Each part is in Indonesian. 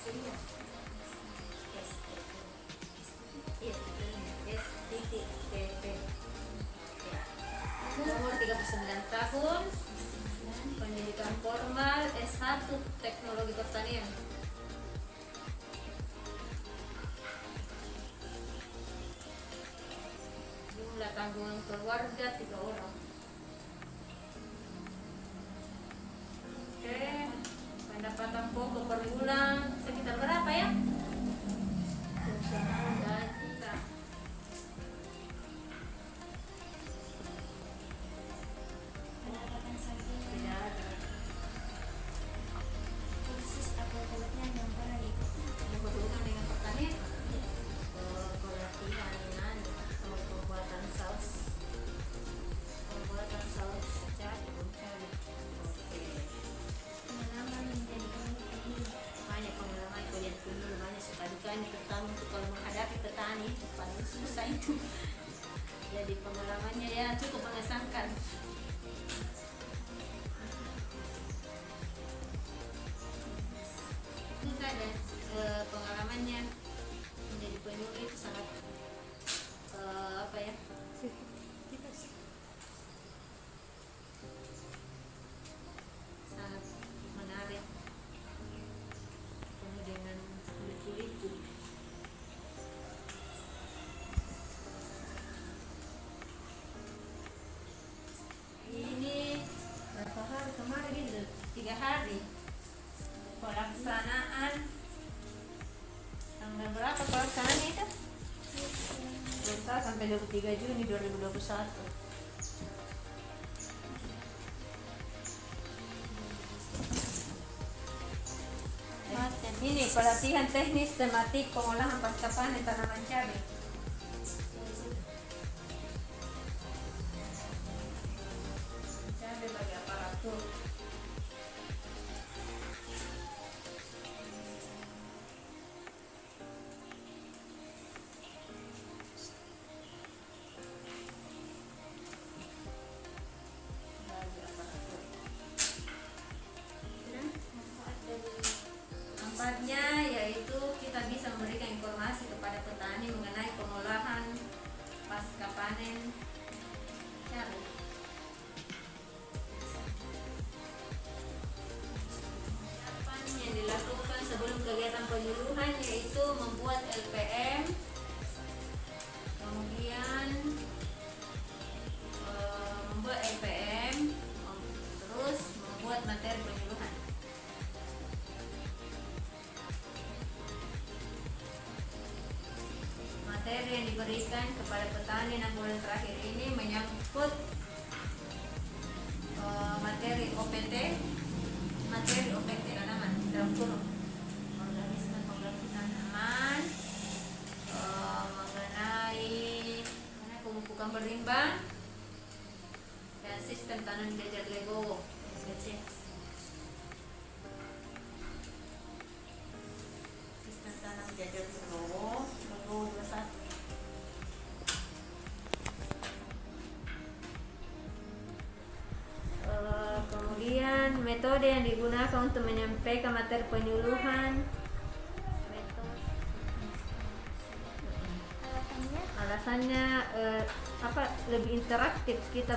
Iya, STTP. Ya. Umur 39 tahun, pendidikan formal S1 Teknologi Pertanian. Jumlah tanggungan keluarga 3 orang. Oke, pendapatan pokok per bulan sekitar berapa ya? 2 juta. Pendapatan sampingan Tidak ada. kursus atau pelatihan yang pernah diikuti. Yang berhubungan dengan pertanian, pelatihan pembuatan saus cabai. Oke, Pengalaman menjadi petani. banyak pengalaman kuliah dulu, banyak suka dukanya, terutama untuk kalau menghadapi petani paling susah itu. Jadi pengalamannya ya cukup mengesankan. Itu ada pengalamannya menjadi penyuluh itu sangat apa ya? Sangat menarik, penuh dengan liku-liku. Ini berapa hari kemarin itu? 3 hari pelaksanaan. Tanggal berapa pelaksanaan itu? 21 sampai 23 Juni 2021. Ini pelatihan teknis tematik pengolahan pasca panen tanaman cabai. Cabai bagi aparatur. Bagi aparatur. Manfaat dari Manfaatnya yaitu kita bisa memberikan informasi kepada petani mengenai pengolahan pasca panen cabai. Persiapan yang dilakukan sebelum kegiatan penyuluhan yaitu membuat LPM, kemudian membuat LPM, terus membuat materi penyuluhan. Materi yang diberikan kepada petani 6 bulan terakhir ini menyangkut materi OPT tanaman dalam kurung organisme penggerak tanaman, mengenai pemupukan berimbang dan sistem tanam jajar Legowo SBC. Sistem tanam jajar Legowo 21. Kemudian metode yang digunakan untuk menyampaikan materi penyuluhan. Alasannya lebih interaktif, kita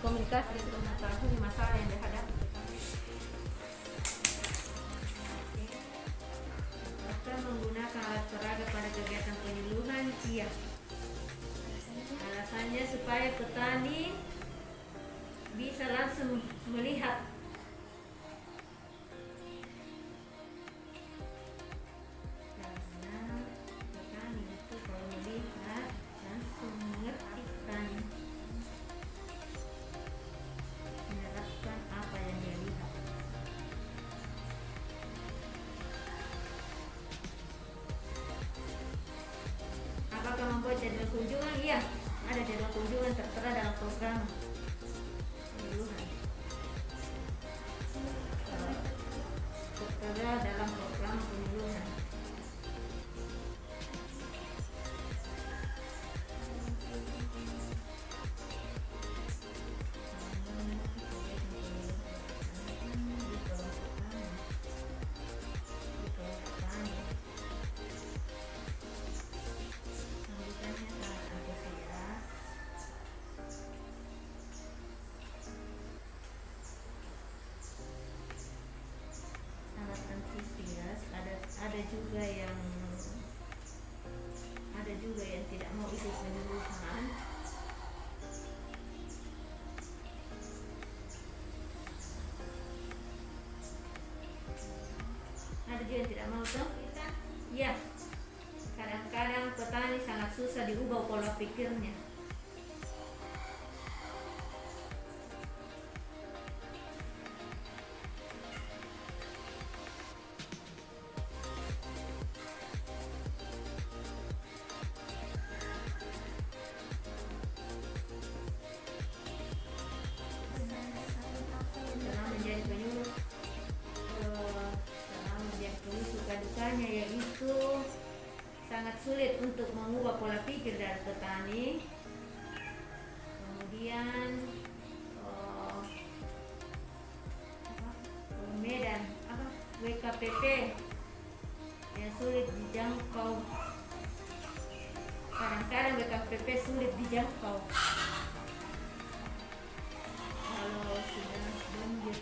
komunikasi untuk mengetahui masalah yang dihadapi. Apakah menggunakan alat peraga pada kegiatan penyuluhan? Iya. Alasannya supaya petani bisa langsung melihat karena petani itu kalau melihat langsung mengerti petani menerapkan apa yang dia lihat. Apakah membuat jadwal kunjungan? Iya, ada jadwal kunjungan tertera dalam juga yang tidak mau ikut penyuluhan. Ada juga yang tidak mau toh? Ya, kadang-kadang petani sangat susah diubah pola pikirnya. Yaitu sangat sulit untuk mengubah pola pikir dari petani. Kemudian Medan WKPP yang sulit dijangkau. Kadang-kadang WKPP sulit dijangkau. Kalau sudah banjir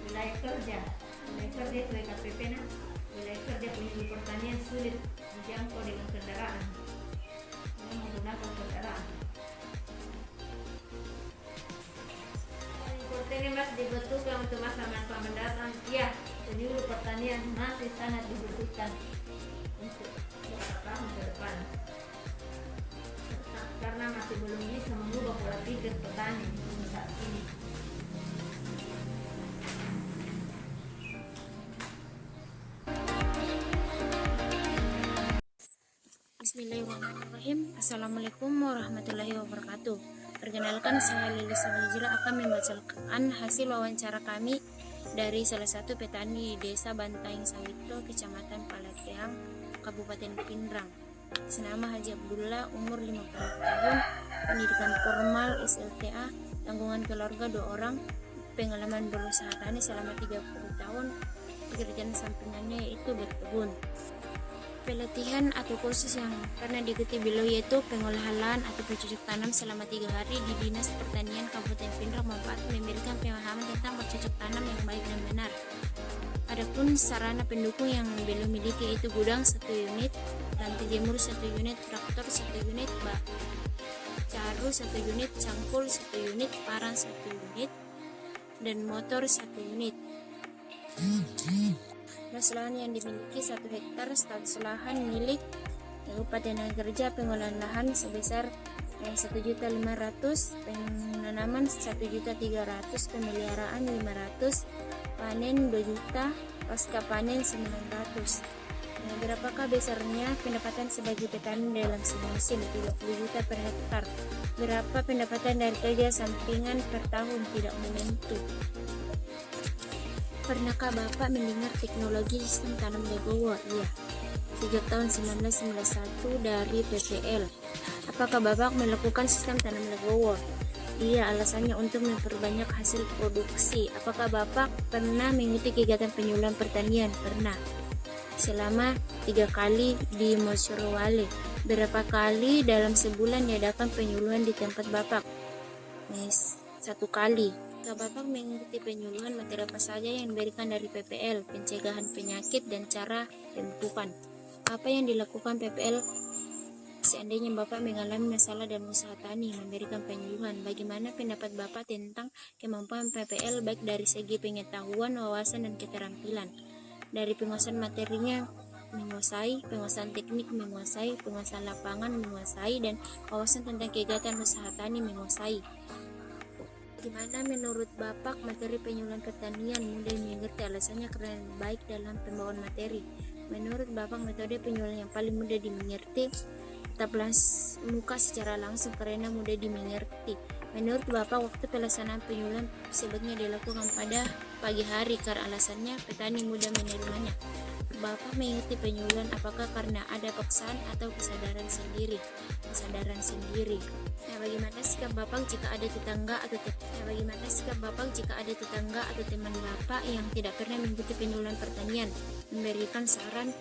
wilayah kerja itu WKPP wilayah kerja penyuluh pertanian sulit dijangkau dengan kendaraan, menggunakan kendaraan. Ini masih dibutuhkan untuk masa-masa mendatang. Ya, penyuluh pertanian masih sangat dibutuhkan untuk beberapa tahun ke depan, karena masih belum bisa mengubah pola pikir petani saat ini. Bismillahirrahmanirrahim. Assalamualaikum warahmatullahi wabarakatuh. Perkenalkan, saya Lilis Hijrah akan membacakan hasil wawancara kami dari salah satu petani di Desa Bantaing Sawito, Kecamatan Palateang, Kabupaten Pindrang. Senama Haji Abdullah, umur 50 tahun, pendidikan formal SLTA, tanggungan keluarga 2 orang, pengalaman berusaha tani selama 30 tahun, pekerjaan sampingannya yaitu berkebun. Pelatihan atau kursus yang pernah diikuti beliau yaitu pengolahan lahan atau bercocok tanam selama 3 hari di Dinas Pertanian Kabupaten Pindrang memberikan pemahaman tentang bercocok tanam yang baik dan benar. Adapun sarana pendukung yang beliau miliki yaitu gudang 1 unit, lantai jemur 1 unit, traktor 1 unit, caru 1 unit, cangkul 1 unit, parang 1 unit, dan motor 1 unit. Luas lahan yang dimiliki 1 hektar, status lahan milik Kabupaten Kerja, pengolahan lahan sebesar 1.500.000, penanaman 1.300.000, pemeliharaan 500, panen 2 juta, pasca panen 900. Berapakah besarnya pendapatan sebagai petani dalam semusim? 30 juta per hektar. Berapa pendapatan dari kerja sampingan per tahun? Tidak menentu. Pernahkah Bapak mendengar teknologi sistem tanam legowo? Iya, sejak tahun 1991 dari PPL. Apakah Bapak melakukan sistem tanam legowo? Iya, alasannya untuk memperbanyak hasil produksi. Apakah Bapak pernah mengikuti kegiatan penyuluhan pertanian? Pernah. Selama 3 kali di Mosyurwale. Berapa kali dalam sebulan diadakan penyuluhan di tempat Bapak? 1 kali. Jika Bapak mengikuti penyuluhan, materi apa saja yang diberikan dari PPL, pencegahan penyakit dan cara pemupukan? Apa yang dilakukan PPL seandainya Bapak mengalami masalah dalam usaha tani, memberikan penyuluhan? Bagaimana pendapat Bapak tentang kemampuan PPL baik dari segi pengetahuan, wawasan, dan keterampilan? Dari penguasaan materinya menguasai, penguasaan teknik menguasai, penguasaan lapangan menguasai, dan wawasan tentang kegiatan usaha tani menguasai. Bagaimana menurut Bapak materi penyuluhan pertanian? Mudah dimengerti, alasannya karena baik dalam pembawaan materi. Menurut Bapak metode penyuluhan yang paling mudah dimengerti tatap muka secara langsung karena mudah dimengerti. Menurut Bapak waktu pelaksanaan penyuluhan sebaiknya dilakukan pada pagi hari karena alasannya petani mudah menerimanya. Bapak mengikuti penyuluhan apakah karena ada paksaan atau kesadaran sendiri? Bagaimana sikap Bapak jika ada tetangga atau teman Bapak yang tidak pernah mengikuti penyuluhan pertanian, memberikan saran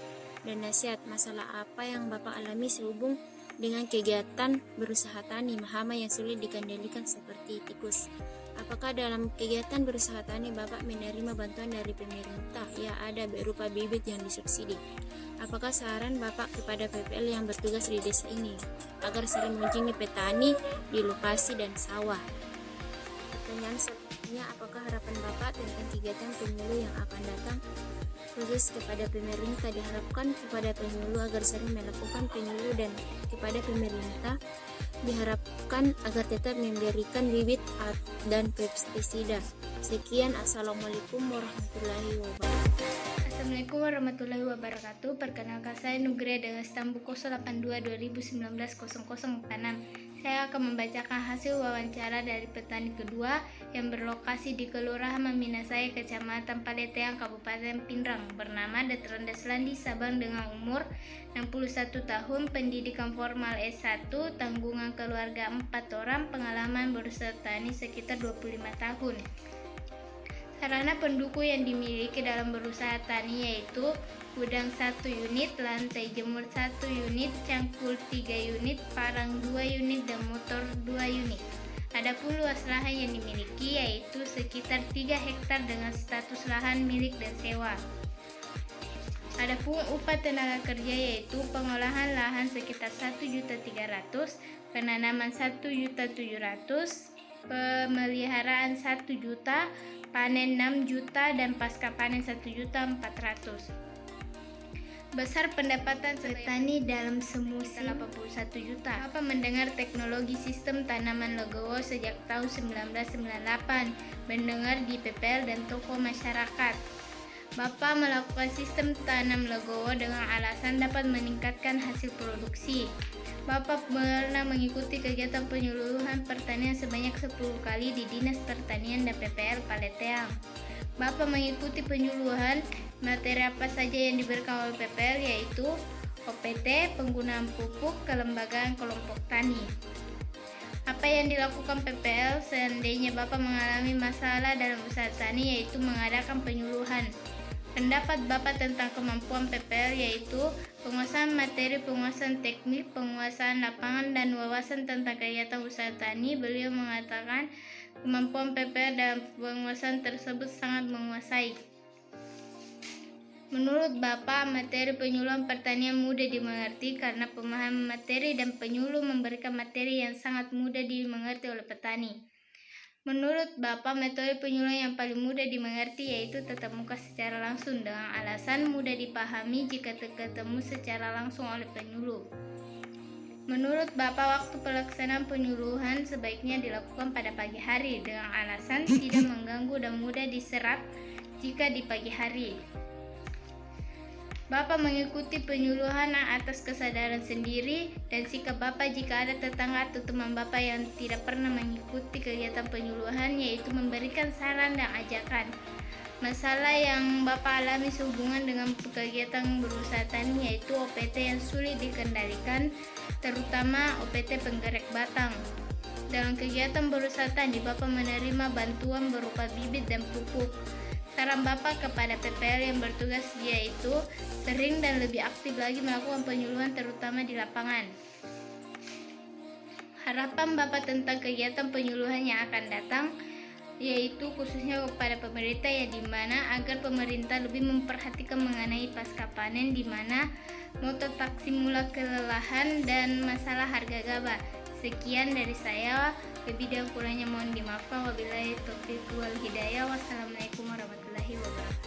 dan nasihat? Masalah apa yang Bapak alami sehubung dengan kegiatan berusaha tani, hama yang sulit dikendalikan seperti tikus? Apakah dalam kegiatan berusaha tani Bapak menerima bantuan dari pemerintah? Ya, ada berupa bibit yang disubsidi. Apakah saran Bapak kepada PPL yang bertugas di desa ini agar sering mengunjungi petani di lokasi dan sawah? Pertanyaan selanjutnya, apakah harapan Bapak tentang kegiatan penyuluh yang akan datang khusus kepada pemerintah? Diharapkan kepada penyuluh agar sering melakukan penyuluh, dan kepada pemerintah diharapkan agar tetap memberikan bibit dan pestisida. Sekian, Assalamualaikum warahmatullahi wabarakatuh. Assalamualaikum warahmatullahi wabarakatuh. Perkenalkan, saya Nugra dengan stambu 082 2019 0046. Saya akan membacakan hasil wawancara dari petani kedua yang berlokasi di Kelurahan Maminasaya, Kecamatan Paleteang, Kabupaten Pindrang, bernama Detran Deslandi Sabang, dengan umur 61 tahun, pendidikan formal S1, tanggungan keluarga 4 orang, pengalaman berusaha tani sekitar 25 tahun. Sarana pendukung yang dimiliki dalam berusaha tani yaitu gudang 1 unit, lantai jemur 1 unit, cangkul 3 unit, parang 2 unit, dan motor 2 unit. Adapun luas lahan yang dimiliki yaitu sekitar 3 hektar dengan status lahan milik dan sewa. Adapun upah tenaga kerja yaitu pengolahan lahan sekitar 1.300.000, penanaman 1.700.000, pemeliharaan 1 juta, panen 6 juta, dan pasca panen 1.400.000. Besar pendapatan petani dalam semusim 81 juta. Bapak mendengar teknologi sistem tanaman legowo sejak tahun 1998, mendengar di PPL dan toko masyarakat. Bapak melakukan sistem tanam legowo dengan alasan dapat meningkatkan hasil produksi. Bapak pernah mengikuti kegiatan penyuluhan pertanian sebanyak 10 kali di Dinas Pertanian dan PPL Paleteang. Bapak mengikuti penyuluhan materi apa saja yang diberikan oleh PPL, yaitu OPT, penggunaan pupuk, kelembagaan kelompok tani. Apa yang dilakukan PPL seandainya Bapak mengalami masalah dalam usaha tani, yaitu mengadakan penyuluhan. Pendapat Bapak tentang kemampuan PPL yaitu penguasaan materi, penguasaan teknik, penguasaan lapangan, dan wawasan tentang kegiatan usaha tani. Beliau mengatakan kemampuan PPL dalam penguasaan tersebut sangat menguasai. Menurut Bapak, materi penyuluhan pertanian mudah dimengerti karena pemahaman materi dan penyuluh memberikan materi yang sangat mudah dimengerti oleh petani. Menurut Bapak, metode penyuluhan yang paling mudah dimengerti yaitu tatap muka secara langsung, dengan alasan mudah dipahami jika ketemu secara langsung oleh penyuluh. Menurut Bapak, waktu pelaksanaan penyuluhan sebaiknya dilakukan pada pagi hari dengan alasan tidak mengganggu dan mudah diserap jika di pagi hari. Bapak mengikuti penyuluhan atas kesadaran sendiri dan sikap Bapak jika ada tetangga atau teman Bapak yang tidak pernah mengikuti kegiatan penyuluhan, yaitu memberikan saran dan ajakan. Masalah yang Bapak alami sehubungan dengan kegiatan berusaha tani yaitu OPT yang sulit dikendalikan, terutama OPT penggerak batang. Dalam kegiatan berusaha tani, Bapak menerima bantuan berupa bibit dan pupuk. Saran Bapak kepada PPL yang bertugas yaitu sering dan lebih aktif lagi melakukan penyuluhan, terutama di lapangan. Harapan Bapak tentang kegiatan penyuluhan yang akan datang yaitu khususnya kepada pemerintah, ya, di mana agar pemerintah lebih memperhatikan mengenai pasca panen, di mana moto taksimula kelelahan dan masalah harga gabah. Sekian dari saya, lebih dan kurangnya mohon dimaafkan. Wabillahi taufiq wal hidayah. Wassalamualaikum warahmatullahi wabarakatuh.